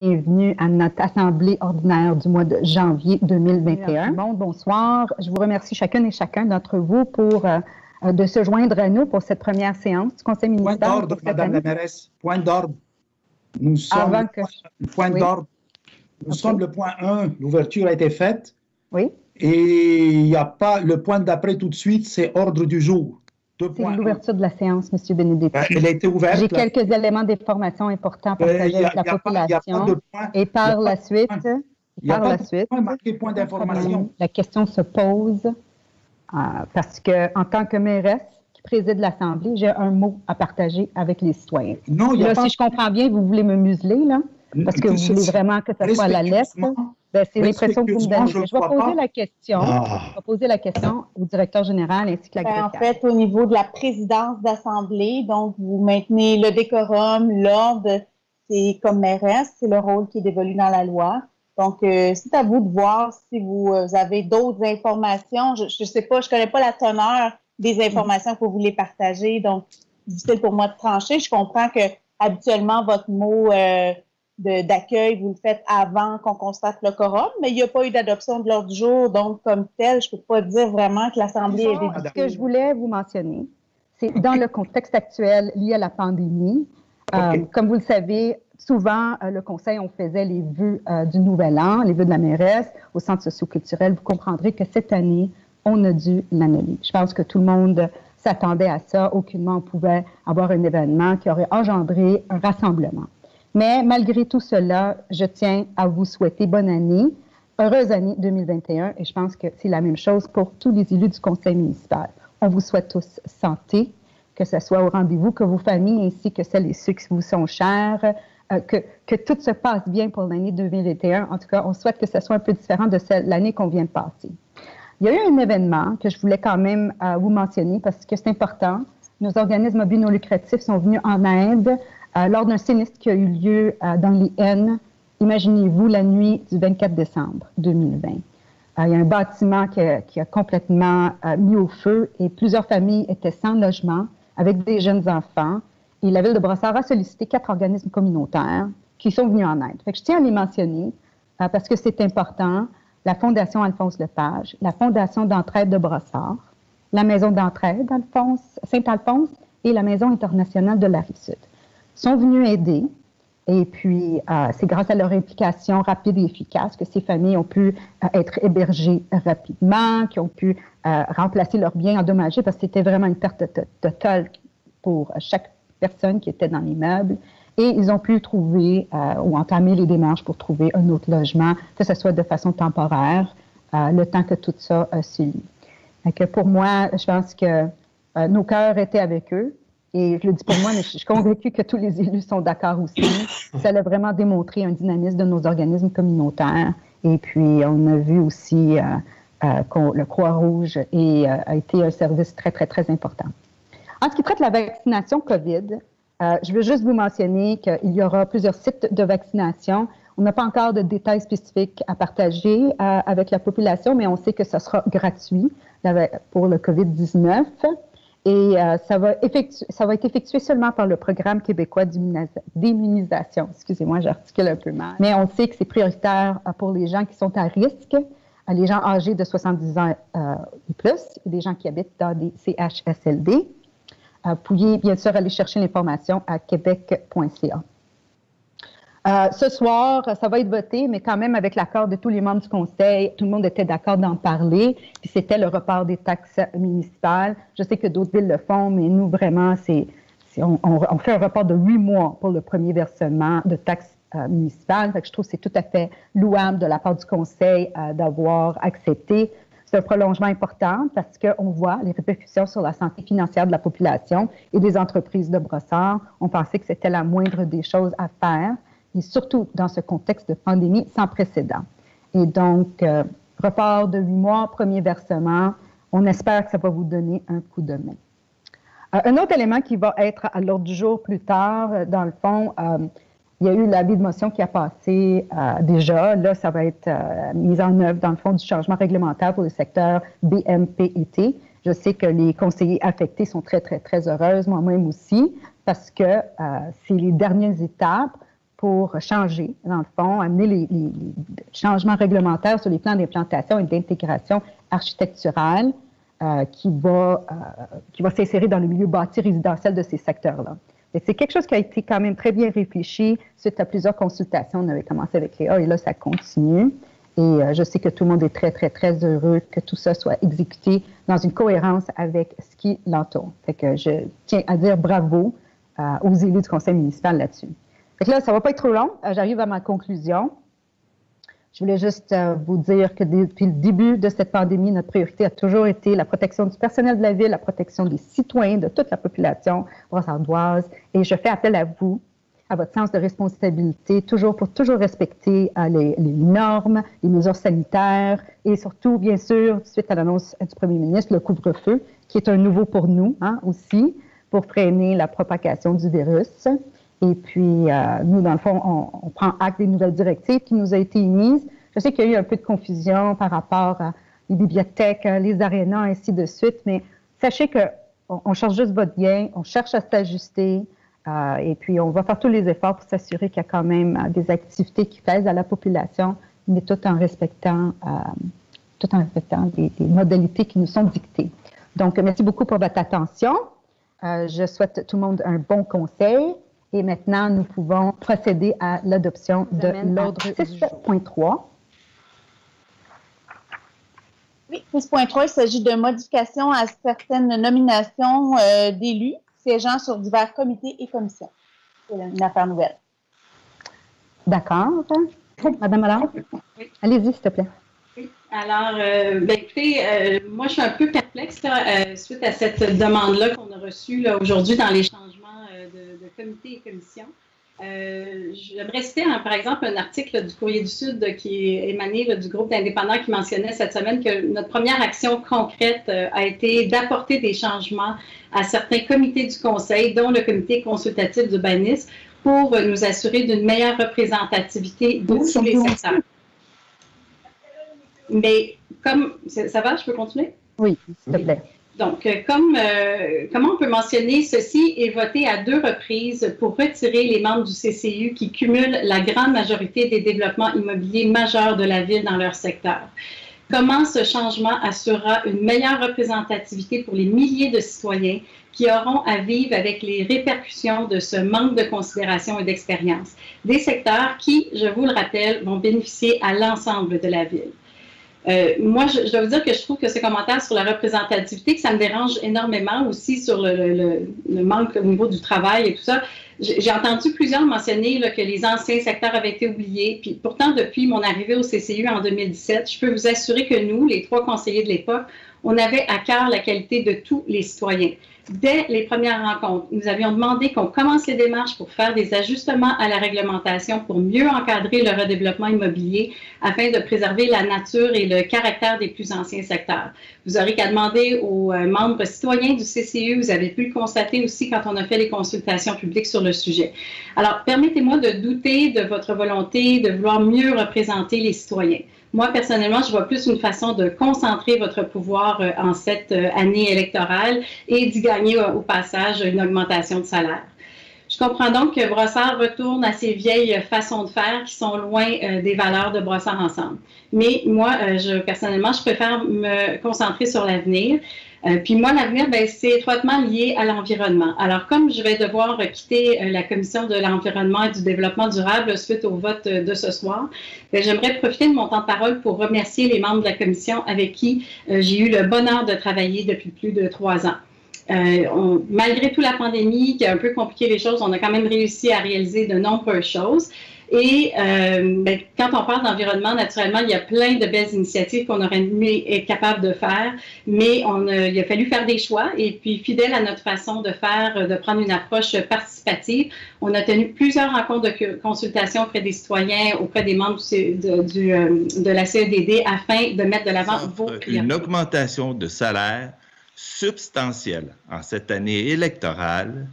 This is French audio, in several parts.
Bienvenue à notre assemblée ordinaire du mois de janvier 2021. Bonsoir. Je vous remercie chacune et chacun d'entre vous de se joindre à nous pour cette première séance du Conseil municipal. Point d'ordre, Madame la mairesse. Point d'ordre. Nous sommes d'ordre. Nous sommes le point 1. L'ouverture a été faite. Oui. Et il n'y a pas le point d'après tout de suite, c'est ordre du jour. C'est l'ouverture de la séance, M. Benedetti. Elle a été ouverte. J'ai quelques éléments d'information importants à partager avec la population. Et par la suite, il n'y a pas de point marqué point d'information. La question se pose parce que, en tant que mairesse qui préside l'Assemblée, j'ai un mot à partager avec les citoyens. Non, là, si je comprends bien, vous voulez me museler, là? Parce que vous voulez vraiment que ça soit à la lettre. C'est l'impression que vous me donnez. Je vais poser la question au directeur général ainsi que la greffière. En fait, au niveau de la présidence d'Assemblée, donc vous maintenez le décorum, l'ordre, c'est comme mairesse, c'est le rôle qui est dévolu dans la loi. Donc, c'est à vous de voir si vous avez d'autres informations. Je ne sais pas, je ne connais pas la teneur des informations que vous voulez partager, donc c'est difficile pour moi de trancher. Je comprends que habituellement, votre mot d'accueil, vous le faites avant qu'on constate le quorum, mais il n'y a pas eu d'adoption de l'ordre du jour, donc comme tel, je ne peux pas dire vraiment que l'Assemblée est dédiée. Ce que je voulais vous mentionner, c'est dans le contexte actuel lié à la pandémie, comme vous le savez, souvent, le Conseil, on faisait les vœux du Nouvel An, les vœux de la mairesse au Centre socio-culturel. Vous comprendrez que cette année, on a dû l'annuler. Je pense que tout le monde s'attendait à ça. Aucunement, on pouvait avoir un événement qui aurait engendré un rassemblement. Mais malgré tout cela, je tiens à vous souhaiter bonne année, heureuse année 2021, et je pense que c'est la même chose pour tous les élus du Conseil municipal. On vous souhaite tous santé, que ce soit au rendez-vous, que vos familles ainsi que celles et ceux qui vous sont chers, que tout se passe bien pour l'année 2021. En tout cas, on souhaite que ce soit un peu différent de l'année qu'on vient de passer. Il y a eu un événement que je voulais quand même vous mentionner parce que c'est important. Nos organismes à but non lucratif sont venus en aide lors d'un sinistre qui a eu lieu dans les Haines. Imaginez-vous la nuit du 24 décembre 2020. Il y a un bâtiment qui a complètement mis au feu et plusieurs familles étaient sans logement avec des jeunes enfants. Et la Ville de Brossard a sollicité 4 organismes communautaires qui sont venus en aide. Fait que je tiens à les mentionner parce que c'est important. La Fondation Alphonse Lepage, la Fondation d'entraide de Brossard, la Maison d'entraide Saint-Alphonse et la Maison internationale de la Rive-Sud sont venus aider. Et puis, c'est grâce à leur implication rapide et efficace que ces familles ont pu être hébergées rapidement, qui ont pu remplacer leurs biens endommagés parce que c'était vraiment une perte totale pour chaque personne qui était dans l'immeuble. Et ils ont pu trouver ou entamer les démarches pour trouver un autre logement, que ce soit de façon temporaire, le temps que tout ça suivi. Donc, pour moi, je pense que nos cœurs étaient avec eux. Et je le dis pour moi, mais je suis convaincue que tous les élus sont d'accord aussi. Ça a vraiment démontré un dynamisme de nos organismes communautaires. Et puis, on a vu aussi que le Croix-Rouge a été un service très, très, très important. En ce qui traite la vaccination COVID, je veux juste vous mentionner qu'il y aura plusieurs sites de vaccination. On n'a pas encore de détails spécifiques à partager avec la population, mais on sait que ce sera gratuit pour le COVID-19. Et ça va être effectué seulement par le Programme québécois d'immunisation. Excusez-moi, j'articule un peu mal. Mais on sait que c'est prioritaire pour les gens qui sont à risque, les gens âgés de 70 ans et plus, et les gens qui habitent dans des CHSLD. Vous pouvez bien sûr aller chercher l'information à québec.ca. Ce soir, ça va être voté, mais quand même avec l'accord de tous les membres du Conseil, tout le monde était d'accord d'en parler, puis c'était le report des taxes municipales. Je sais que d'autres villes le font, mais nous, vraiment, on fait un report de 8 mois pour le premier versement de taxes municipales. Fait que je trouve que c'est tout à fait louable de la part du Conseil d'avoir accepté. C'est un prolongement important parce qu'on voit les répercussions sur la santé financière de la population et des entreprises de Brossard. On pensait que c'était la moindre des choses à faire, et surtout dans ce contexte de pandémie sans précédent. Et donc, report de 8 mois, premier versement, on espère que ça va vous donner un coup de main. Un autre élément qui va être à l'ordre du jour plus tard, dans le fond, il y a eu l'avis de motion qui a passé déjà. Là, ça va être mis en œuvre, dans le fond, du changement réglementaire pour le secteur BMPET. Je sais que les conseillers affectés sont très, très, très heureuses, moi-même aussi, parce que c'est les dernières étapes pour changer, dans le fond, amener les changements réglementaires sur les plans d'implantation et d'intégration architecturale qui va s'insérer dans le milieu bâti résidentiel de ces secteurs-là. C'est quelque chose qui a été quand même très bien réfléchi suite à plusieurs consultations. On avait commencé avec Léa et là, ça continue. Et je sais que tout le monde est très, très, très heureux que tout ça soit exécuté dans une cohérence avec ce qui l'entoure. Fait que je tiens à dire bravo aux élus du conseil municipal là-dessus. Fait que là, ça ne va pas être trop long. J'arrive à ma conclusion. Je voulais juste vous dire que depuis le début de cette pandémie, notre priorité a toujours été la protection du personnel de la ville, la protection des citoyens, de toute la population brossardoise. Et je fais appel à vous, à votre sens de responsabilité, pour toujours respecter les normes, les mesures sanitaires et surtout, bien sûr, suite à l'annonce du premier ministre, le couvre-feu, qui est un nouveau pour nous aussi, pour freiner la propagation du virus. Et puis, nous, dans le fond, on prend acte des nouvelles directives qui nous ont été émises. Je sais qu'il y a eu un peu de confusion par rapport à les bibliothèques, les arénas, ainsi de suite, mais sachez qu'on cherche juste votre bien, on cherche à s'ajuster. Et puis, on va faire tous les efforts pour s'assurer qu'il y a quand même des activités qui plaisent à la population, mais tout en respectant les modalités qui nous sont dictées. Donc, merci beaucoup pour votre attention. Je souhaite tout le monde un bon conseil. Et maintenant, nous pouvons procéder à l'adoption de l'ordre 6.3. Oui, 6.3, il s'agit de modifications à certaines nominations d'élus siégeant sur divers comités et commissions. C'est une affaire nouvelle. D'accord. Madame Allard, oui. Allez-y, s'il te plaît. Oui. Alors, écoutez, moi, je suis un peu perplexe suite à cette demande-là qu'on a reçue aujourd'hui dans les changements de comités et commissions. J'aimerais citer, par exemple, un article du Courrier du Sud qui est émané du groupe d'indépendants qui mentionnait cette semaine que notre première action concrète a été d'apporter des changements à certains comités du Conseil, dont le comité consultatif d'urbanisme, pour nous assurer d'une meilleure représentativité de tous les secteurs. Mais comme... Ça va, je peux continuer? Oui, s'il te plaît. Donc, comment on peut mentionner ceci et voter à 2 reprises pour retirer les membres du CCU qui cumulent la grande majorité des développements immobiliers majeurs de la ville dans leur secteur? Comment ce changement assurera une meilleure représentativité pour les milliers de citoyens qui auront à vivre avec les répercussions de ce manque de considération et d'expérience? Des secteurs qui, je vous le rappelle, vont bénéficier à l'ensemble de la ville. Moi, je dois vous dire que je trouve que ce commentaire sur la représentativité, que ça me dérange énormément aussi sur le manque au niveau du travail et tout ça. J'ai entendu plusieurs mentionner que les anciens secteurs avaient été oubliés. Puis pourtant, depuis mon arrivée au CCU en 2017, je peux vous assurer que nous, les 3 conseillers de l'époque, on avait à cœur la qualité de tous les citoyens. Dès les premières rencontres, nous avions demandé qu'on commence les démarches pour faire des ajustements à la réglementation pour mieux encadrer le redéveloppement immobilier afin de préserver la nature et le caractère des plus anciens secteurs. Vous aurez qu'à demander aux membres citoyens du CCU, vous avez pu le constater aussi quand on a fait les consultations publiques sur le sujet. Alors, permettez-moi de douter de votre volonté de vouloir mieux représenter les citoyens. Moi, personnellement, je vois plus une façon de concentrer votre pouvoir en cette année électorale et d'y gagner au passage une augmentation de salaire. Je comprends donc que Brossard retourne à ses vieilles façons de faire qui sont loin des valeurs de Brossard Ensemble. Mais moi, personnellement, je préfère me concentrer sur l'avenir. Puis moi, l'avenir, c'est étroitement lié à l'environnement. Alors, comme je vais devoir quitter la Commission de l'environnement et du développement durable suite au vote de ce soir, j'aimerais profiter de mon temps de parole pour remercier les membres de la Commission avec qui j'ai eu le bonheur de travailler depuis plus de 3 ans. Malgré toute la pandémie qui a un peu compliqué les choses, on a quand même réussi à réaliser de nombreuses choses. Et quand on parle d'environnement, naturellement, il y a plein de belles initiatives qu'on aurait aimé être capable de faire, mais il a fallu faire des choix. Et puis, fidèle à notre façon de faire, de prendre une approche participative, on a tenu plusieurs rencontres de consultation auprès des citoyens, auprès des membres de la CEDD, afin de mettre de l'avant vos priorités. Une augmentation de salaire substantielle en cette année électorale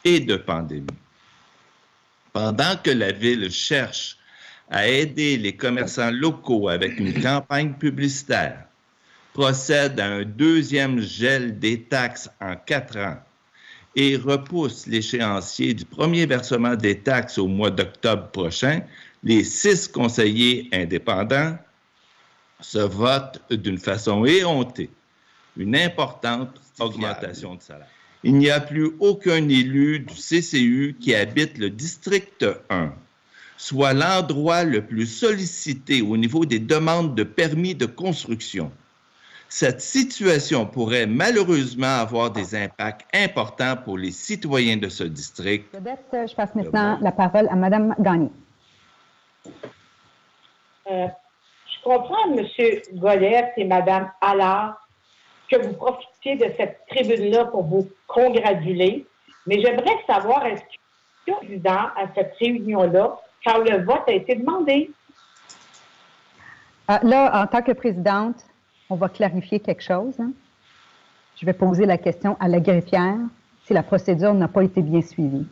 et de pandémie. Pendant que la Ville cherche à aider les commerçants locaux avec une campagne publicitaire, procède à un 2e gel des taxes en 4 ans et repousse l'échéancier du premier versement des taxes au mois d'octobre prochain, les 6 conseillers indépendants se votent d'une façon éhontée une importante augmentation de salaire. Il n'y a plus aucun élu du CCU qui habite le district 1, soit l'endroit le plus sollicité au niveau des demandes de permis de construction. Cette situation pourrait malheureusement avoir des impacts importants pour les citoyens de ce district. Je passe maintenant la parole à Mme Gagné. Je comprends, M. Golette et Mme Allard, que vous profitiez de cette tribune-là pour vous congratuler, mais j'aimerais savoir, est-ce qu'il y a un président à cette réunion-là quand le vote a été demandé? Là, en tant que présidente, on va clarifier quelque chose. Hein. Je vais poser la question à la greffière si la procédure n'a pas été bien suivie.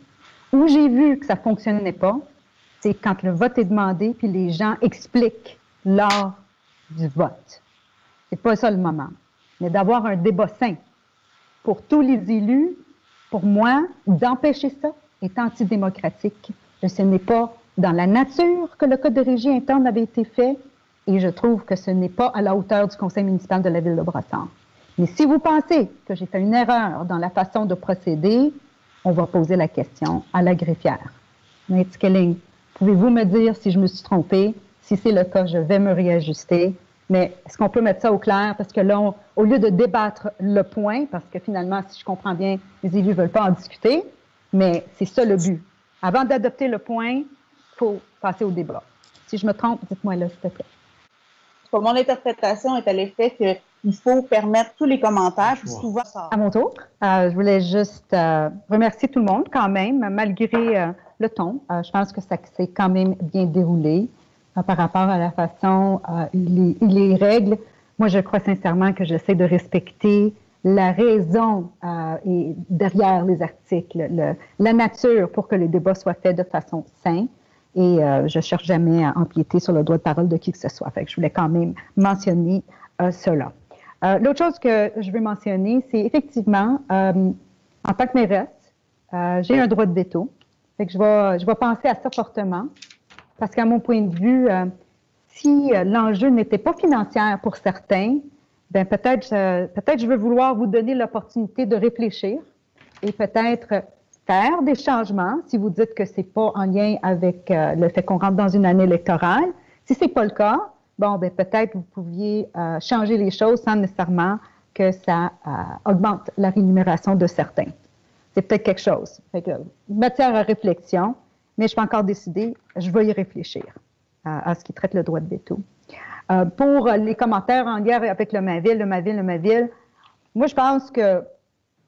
Où j'ai vu que ça ne fonctionnait pas, c'est quand le vote est demandé puis les gens expliquent lors du vote. C'est pas ça le moment. Mais d'avoir un débat sain pour tous les élus, pour moi, d'empêcher ça est antidémocratique. Ce n'est pas dans la nature que le code de régie interne avait été fait. Et je trouve que ce n'est pas à la hauteur du conseil municipal de la ville de Brossard. Mais si vous pensez que j'ai fait une erreur dans la façon de procéder, on va poser la question à la greffière. Nancy Kelling, pouvez-vous me dire si je me suis trompée? Si c'est le cas, je vais me réajuster. Mais est-ce qu'on peut mettre ça au clair? Parce que là, au lieu de débattre le point, parce que finalement, si je comprends bien, les élus ne veulent pas en discuter, mais c'est ça le but. Avant d'adopter le point, il faut passer au débat. Si je me trompe, dites-moi là, s'il te plaît. Mon interprétation est à l'effet qu'il faut permettre tous les commentaires. Puis souvent, à mon tour, je voulais juste remercier tout le monde quand même, malgré le ton. Je pense que ça s'est quand même bien déroulé par rapport à la façon, les règles. Moi, je crois sincèrement que j'essaie de respecter la raison et derrière les articles, la nature pour que le débat soit fait de façon saine. Et je ne cherche jamais à empiéter sur le droit de parole de qui que ce soit. Fait que je voulais quand même mentionner cela. L'autre chose que je veux mentionner, c'est effectivement, en tant que mairesse, j'ai un droit de veto. Fait que je vais penser à ça fortement. Parce qu'à mon point de vue, si l'enjeu n'était pas financier pour certains, ben peut-être je veux vouloir vous donner l'opportunité de réfléchir et peut-être faire des changements si vous dites que ce n'est pas en lien avec le fait qu'on rentre dans une année électorale. Si ce n'est pas le cas, bon, ben peut-être vous pouviez changer les choses sans nécessairement que ça augmente la rémunération de certains. C'est peut-être quelque chose. Fait que, matière à réflexion, mais je peux encore décider, je vais y réfléchir à ce qui traite le droit de veto. Pour les commentaires en lien avec le Maville, moi je pense que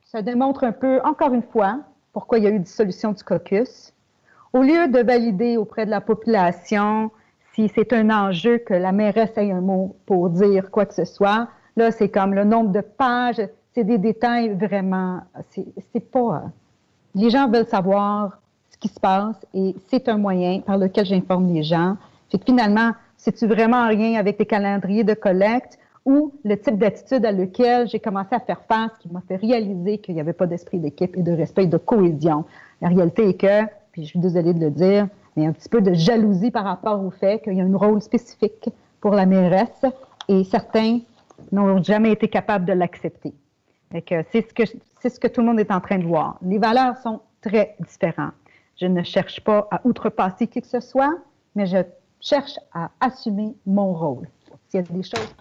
ça démontre un peu, encore une fois, pourquoi il y a eu dissolution du caucus. Au lieu de valider auprès de la population si c'est un enjeu que la mairesse ait un mot pour dire quoi que ce soit, là, c'est comme le nombre de pages, c'est des détails vraiment, c'est pas... les gens veulent savoir ce qui se passe et c'est un moyen par lequel j'informe les gens. Fait que finalement, c'est-tu vraiment en lien avec les calendriers de collecte ou le type d'attitude à lequel j'ai commencé à faire face qui m'a fait réaliser qu'il n'y avait pas d'esprit d'équipe et de respect et de cohésion. La réalité est que, puis je suis désolée de le dire, mais un petit peu de jalousie par rapport au fait qu'il y a un rôle spécifique pour la mairesse et certains n'ont jamais été capables de l'accepter. C'est ce que tout le monde est en train de voir. Les valeurs sont très différentes. Je ne cherche pas à outrepasser qui que ce soit, mais je cherche à assumer mon rôle. S'il y a des choses...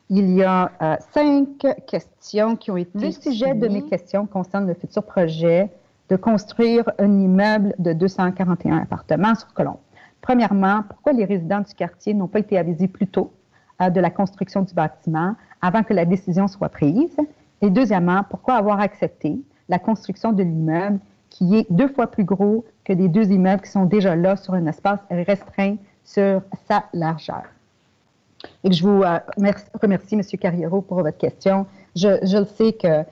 Il y a 5 questions qui ont été... Le sujet de mes questions concerne le futur projet de construire un immeuble de 241 appartements sur Colombe. Premièrement, pourquoi les résidents du quartier n'ont pas été avisés plus tôt de la construction du bâtiment avant que la décision soit prise? Et deuxièmement, pourquoi avoir accepté la construction de l'immeuble qui est 2 fois plus gros que les 2 immeubles qui sont déjà là sur un espace restreint sur sa largeur? Et que je vous remercie, M. Carriero, pour votre question. Je le sais qu'il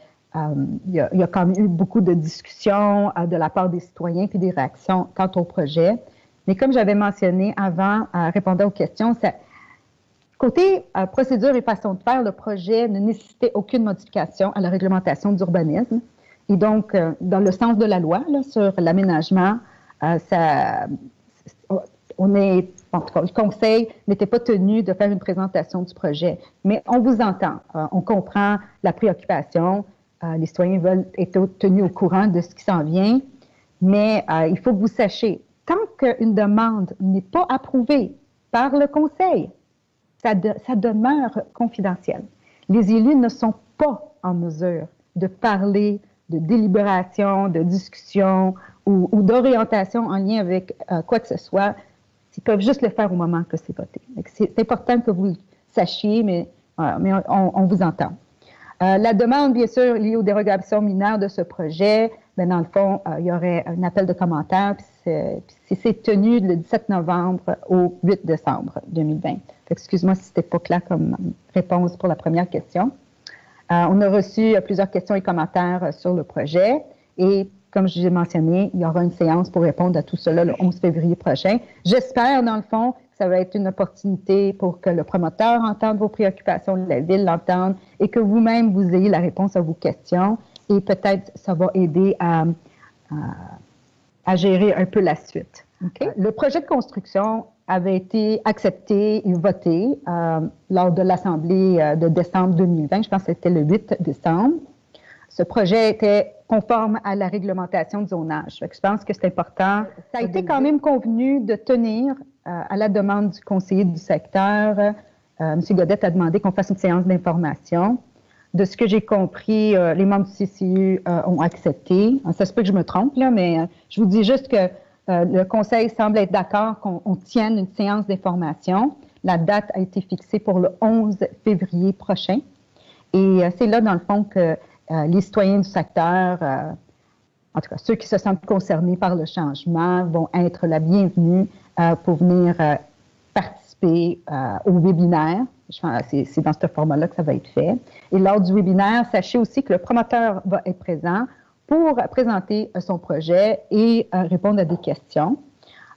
y a quand même eu beaucoup de discussions de la part des citoyens puis des réactions quant au projet. Mais comme j'avais mentionné avant, répondant aux questions, côté procédure et façon de faire, le projet ne nécessitait aucune modification à la réglementation d'urbanisme. Et donc, dans le sens de la loi là, sur l'aménagement, en tout cas, le Conseil n'était pas tenu de faire une présentation du projet. Mais on vous entend, on comprend la préoccupation, les citoyens veulent être tenus au courant de ce qui s'en vient, mais il faut que vous sachiez, tant qu'une demande n'est pas approuvée par le Conseil, ça demeure confidentiel. Les élus ne sont pas en mesure de parler de délibération, de discussion ou d'orientation en lien avec quoi que ce soit. Ils peuvent juste le faire au moment que c'est voté. C'est important que vous le sachiez, mais on vous entend. La demande, bien sûr, liée aux dérogations mineures de ce projet, bien, dans le fond, il y aurait un appel de commentaires, puis c'est tenu le 17 novembre au 8 décembre 2020. Excuse-moi si ce n'était pas clair comme réponse pour la première question. On a reçu plusieurs questions et commentaires sur le projet et comme je l'ai mentionné, il y aura une séance pour répondre à tout cela le 11 février prochain. J'espère, dans le fond, que ça va être une opportunité pour que le promoteur entende vos préoccupations, la Ville l'entende et que vous-même, vous ayez la réponse à vos questions. Et peut-être ça va aider à gérer un peu la suite. Okay? Le projet de construction avait été accepté et voté lors de l'Assemblée de décembre 2020. Je pense que c'était le 8 décembre. Ce projet était conforme à la réglementation de zonage. Je pense que c'est important. Ça a été quand même convenu de tenir, à la demande du conseiller du secteur, M. Godette a demandé qu'on fasse une séance d'information. De ce que j'ai compris, les membres du CCU ont accepté. Ça se peut que je me trompe, là, mais je vous dis juste que le conseil semble être d'accord qu'on tienne une séance d'information. La date a été fixée pour le 11 février prochain. Et c'est là, dans le fond, que les citoyens du secteur, en tout cas ceux qui se sentent concernés par le changement, vont être la bienvenue pour venir participer au webinaire. C'est dans ce format-là que ça va être fait. Et lors du webinaire, sachez aussi que le promoteur va être présent pour présenter son projet et répondre à des questions.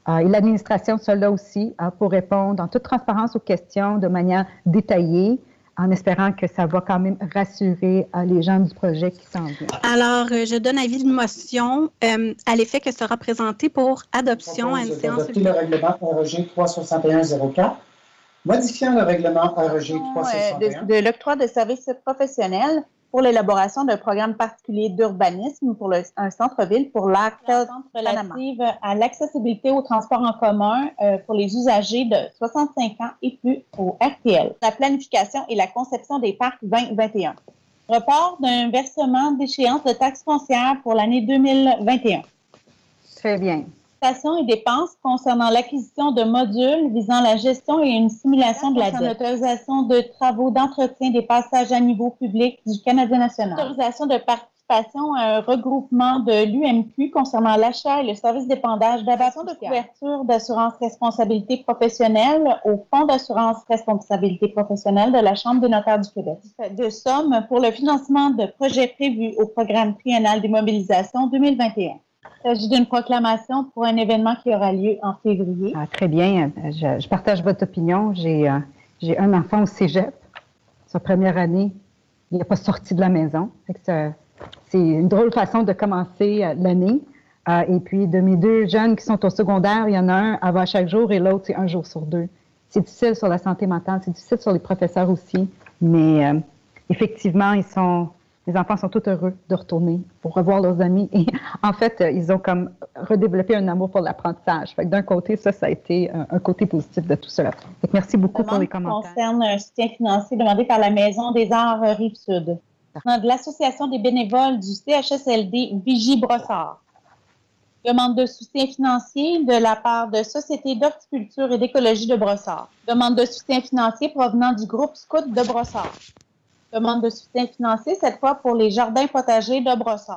Et l'administration sera là aussi pour répondre en toute transparence aux questions de manière détaillée, en espérant que ça va quand même rassurer les gens du projet qui s'en viennent. Alors, je donne avis de motion à l'effet que sera présenté pour adoption à une séance. Adopter le règlement REG 361-04, modifiant le règlement REG 361. De l'octroi de services professionnels pour l'élaboration d'un programme particulier d'urbanisme pour un centre-ville pour l'ARC relative à l'accessibilité au transport en commun pour les usagers de 65 ans et plus au RTL. La planification et la conception des parcs 2021. Report d'un versement d'échéance de taxes foncières pour l'année 2021. Très bien. Et dépenses concernant l'acquisition de modules visant la gestion et une simulation de la dette. L'autorisation de travaux d'entretien des passages à niveau public du Canadien national. L'autorisation de participation à un regroupement de l'UMQ concernant l'achat et le service d'épandage d'abattement de couverture d'assurance responsabilité professionnelle au Fonds d'assurance responsabilité professionnelle de la Chambre des notaires du Québec. De sommes pour le financement de projets prévus au programme triennal des mobilisations 2021. Il s'agit d'une proclamation pour un événement qui aura lieu en février. Très bien. Je partage votre opinion. J'ai un enfant au cégep. Sa première année, il n'est pas sorti de la maison. C'est une drôle façon de commencer l'année. Et puis, de mes deux jeunes qui sont au secondaire, il y en a un avant chaque jour et l'autre, c'est un jour sur deux. C'est difficile sur la santé mentale, c'est difficile sur les professeurs aussi. Mais effectivement, les enfants sont tous heureux de retourner pour revoir leurs amis. Et en fait, ils ont comme redéveloppé un amour pour l'apprentissage. Fait que d'un côté, ça a été un côté positif de tout cela. Fait que merci beaucoup pour les commentaires. Concerne un soutien financier demandé par la Maison des Arts Rive-Sud. De l'Association des bénévoles du CHSLD Vigie-Brossard. Demande de soutien financier de la part de Société d'horticulture et d'écologie de Brossard. Demande de soutien financier provenant du groupe Scout de Brossard. Demande de soutien financier, cette fois pour les jardins potagers de Brossard.